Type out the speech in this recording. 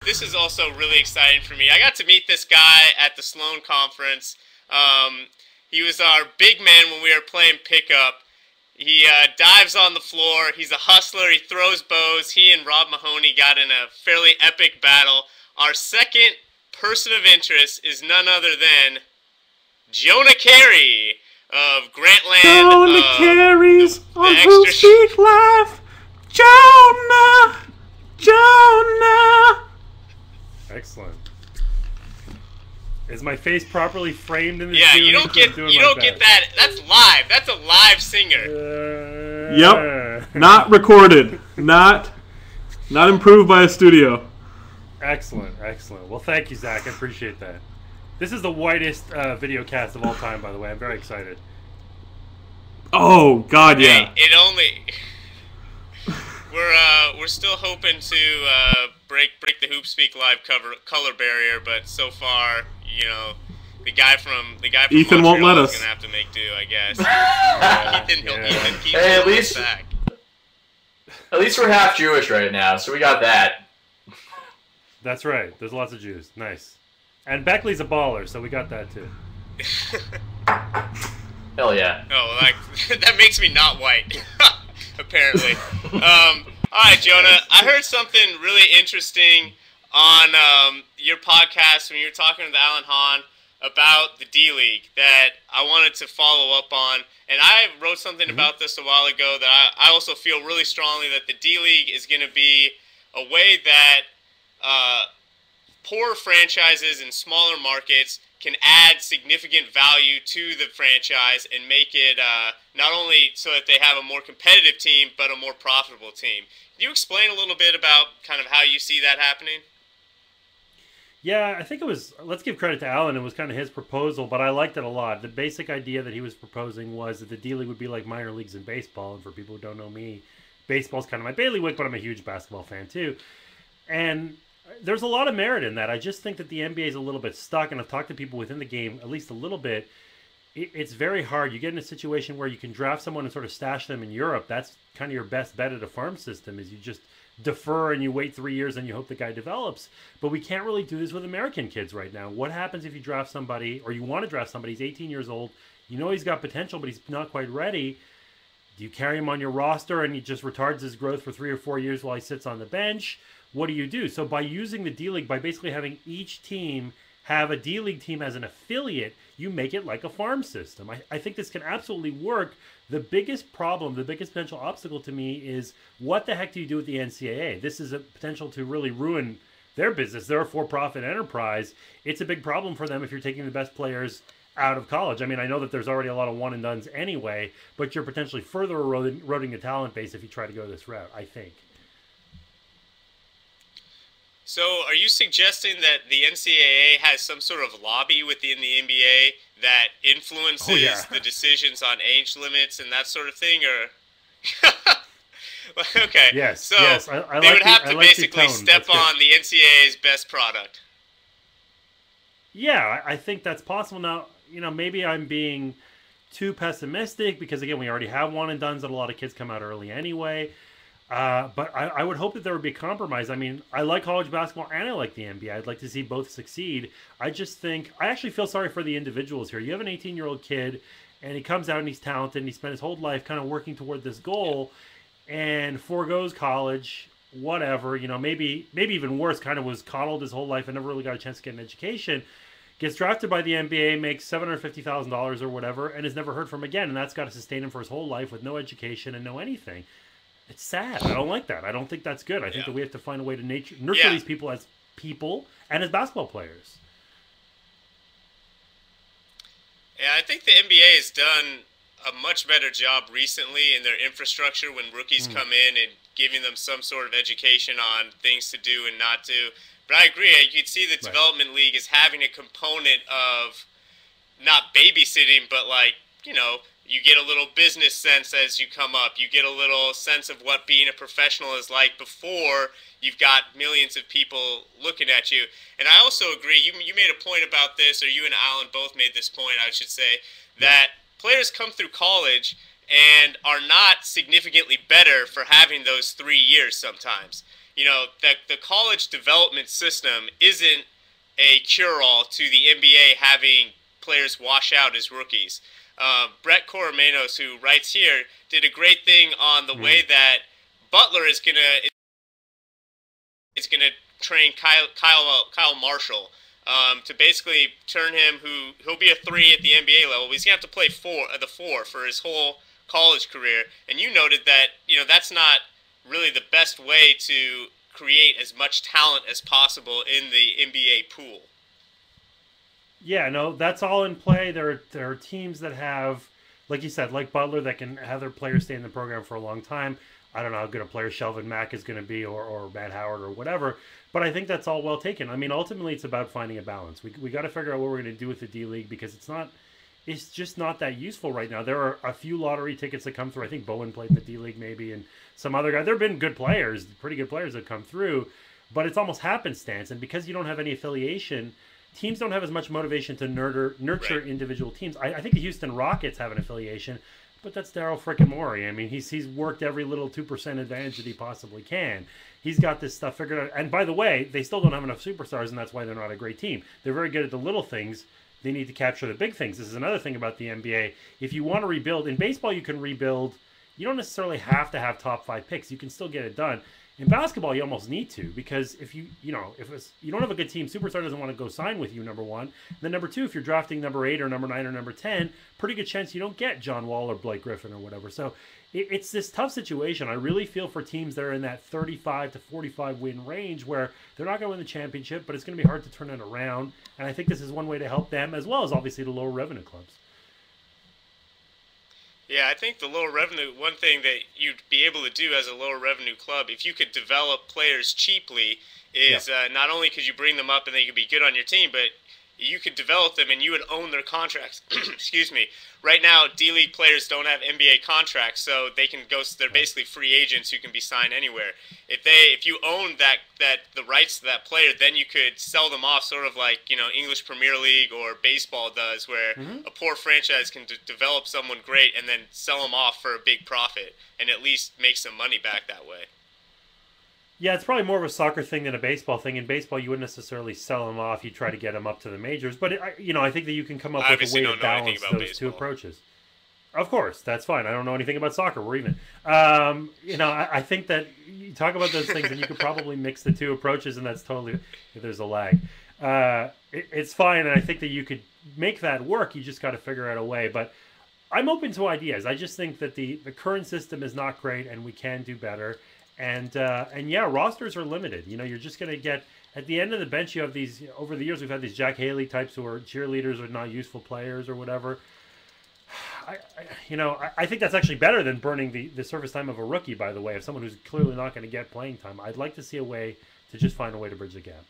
this is also really exciting for me. I got to meet this guy at the Sloan Conference. He was our big man when we were playing pickup. He dives on the floor. He's a hustler. He throws bows. He and Rob Mahoney got in a fairly epic battle. Our second person of interest is none other than Jonah Keri of Grantland. Jonah Keri's on HoopSpeakLive. Jonah. Excellent. Is my face properly framed in the Yeah, studio? you don't get that. That's live. That's a live singer. Yep. Not recorded. Not improved by a studio. Excellent. Well, thank you, Zach. I appreciate that. This is the whitest video cast of all time, by the way. I'm very excited. Oh God, yeah. Hey, it only. We're still hoping to break the HoopSpeak Live color barrier, but so far, you know, the guy from Ethan Montreal won't let is us. gonna have to make do, I guess. Ethan keeps Hey, at least- back. At least we're half Jewish right now, so we got that. That's right. There's lots of Jews. Nice. And Beckley's a baller, so we got that too. Hell yeah. Oh, that makes me not white, apparently. All right, Jonah. I heard something really interesting on your podcast when you were talking with Alan Hahn about the D-League that I wanted to follow up on. And I wrote something about this a while ago that I also feel really strongly that the D-League is going to be a way that poor franchises in smaller markets can add significant value to the franchise and make it not only so that they have a more competitive team, but a more profitable team. Can you explain a little bit about kind of how you see that happening? Yeah, I think it was, let's give credit to Alan, it was kind of his proposal, but I liked it a lot. The basic idea that he was proposing was that the D-League would be like minor leagues in baseball, and for people who don't know me, baseball's kind of my bailiwick, but I'm a huge basketball fan too. And there's a lot of merit in that. I just think that the NBA is a little bit stuck, and I've talked to people within the game at least a little bit. It's very hard. You get in a situation where you can draft someone and sort of stash them in Europe. That's kind of your best bet at a farm system, is you just defer and you wait 3 years and you hope the guy develops. But we can't really do this with American kids right now. What happens if you draft somebody, or you want to draft somebody, he's 18 years old, you know he's got potential, but he's not quite ready. Do you carry him on your roster and he just retards his growth for 3 or 4 years while he sits on the bench? What do? So by using the D-League, by basically having each team have a D-League team as an affiliate, you make it like a farm system. I think this can absolutely work. The biggest problem, the biggest potential obstacle to me is, what the heck do you do with the NCAA? This is a potential to really ruin their business. They're a for-profit enterprise. It's a big problem for them if you're taking the best players out of college. I mean, I know that there's already a lot of one-and-dones anyway, but you're potentially further eroding the talent base if you try to go this route, I think. So are you suggesting that the NCAA has some sort of lobby within the NBA that influences the decisions on age limits and that sort of thing, or? Okay. Yes. So yes. they would have to basically step on the NCAA's best product. Yeah, I think that's possible. Now, you know, maybe I'm being too pessimistic because, again, we already have one and dones that a lot of kids come out early anyway. But I would hope that there would be a compromise. I mean, I like college basketball and I like the NBA. I'd like to see both succeed. I just think, I actually feel sorry for the individuals here. You have an 18-year-old kid, and he comes out and he's talented, and he spent his whole life kind of working toward this goal, and forgoes college, whatever, you know, maybe even worse, kind of was coddled his whole life and never really got a chance to get an education, gets drafted by the NBA, makes $750,000 or whatever, and is never heard from again, and that's got to sustain him for his whole life with no education and no anything. It's sad. I don't like that. I don't think that's good. I think that we have to find a way to nurture these people as people and as basketball players. Yeah, I think the NBA has done a much better job recently in their infrastructure when rookies come in and giving them some sort of education on things to do and not do. But I agree. You could see the Development League is having a component of not babysitting, but like, you know, you get a little business sense as you come up. You get a little sense of what being a professional is like before you've got millions of people looking at you. And I also agree, you made a point about this, or you and Alan both made this point, I should say, that players come through college and are not significantly better for having those 3 years sometimes. you know, that the college development system isn't a cure-all to the NBA having players wash out as rookies. Brett Coromenos, who writes here, did a great thing on the way that Butler is gonna train Kyle Marshall to basically turn him, he'll be a 3 at the NBA level, but he's gonna have to play the four for his whole college career. And you noted that, you know, that's not really the best way to create as much talent as possible in the NBA pool. Yeah, no, that's all in play. There are teams that have, like you said, like Butler, that can have their players stay in the program for a long time. I don't know how good a player Shelvin Mack is going to be, or Matt Howard or whatever, but I think that's all well taken. I mean, ultimately, it's about finding a balance. We got to figure out what we're going to do with the D League, because it's just not that useful right now. There are a few lottery tickets that come through. I think Bowen played in the D League maybe, and some other guy. There have been good players, pretty good players that come through, but it's almost happenstance. And because you don't have any affiliation, teams don't have as much motivation to nurture individual teams. I think the Houston Rockets have an affiliation, but that's Daryl frickin' Morey. I mean, he's worked every little 2% advantage that he possibly can. He's got this stuff figured out. And by the way, they still don't have enough superstars, and that's why they're not a great team. They're very good at the little things. They need to capture the big things. This is another thing about the NBA. If you want to rebuild, in baseball you can rebuild. You don't necessarily have to have top 5 picks. You can still get it done. In basketball, you almost need to, because if you don't have a good team, superstar doesn't want to go sign with you, number one. Then number two, if you're drafting number 8 or number 9 or number 10, pretty good chance you don't get John Wall or Blake Griffin or whatever. So it's this tough situation. I really feel for teams that are in that 35 to 45 win range, where they're not going to win the championship, but it's going to be hard to turn it around. And I think this is one way to help them, as well as obviously the lower revenue clubs. Yeah, I think the lower revenue, one thing that you'd be able to do as a lower revenue club, if you could develop players cheaply, is not only could you bring them up and they could be good on your team, but you could develop them and you would own their contracts. Excuse me. Right now, D-League players don't have NBA contracts, so they can go. They're basically free agents who can be signed anywhere. If you own the rights to that player, then you could sell them off, sort of like, you know, English Premier League or baseball does, where a poor franchise can develop someone great and then sell them off for a big profit and at least make some money back that way. Yeah, it's probably more of a soccer thing than a baseball thing. In baseball, you wouldn't necessarily sell them off. You try to get them up to the majors. But, I think that you can come up with a way to balance those two approaches. Of course, that's fine. I don't know anything about soccer. We're even. I think that you talk about those things and you could probably mix the two approaches, and that's totally, there's a lag. It's fine, and I think that you could make that work. You just got to figure out a way. But I'm open to ideas. I just think that the current system is not great, and we can do better. And yeah, rosters are limited. You're just going to get, at the end of the bench, you have these, over the years, we've had these Jack Haley types who are cheerleaders or not useful players or whatever. I think that's actually better than burning the service time of a rookie, by the way, of someone who's clearly not going to get playing time. I'd like to see a way to just find a way to bridge the gap.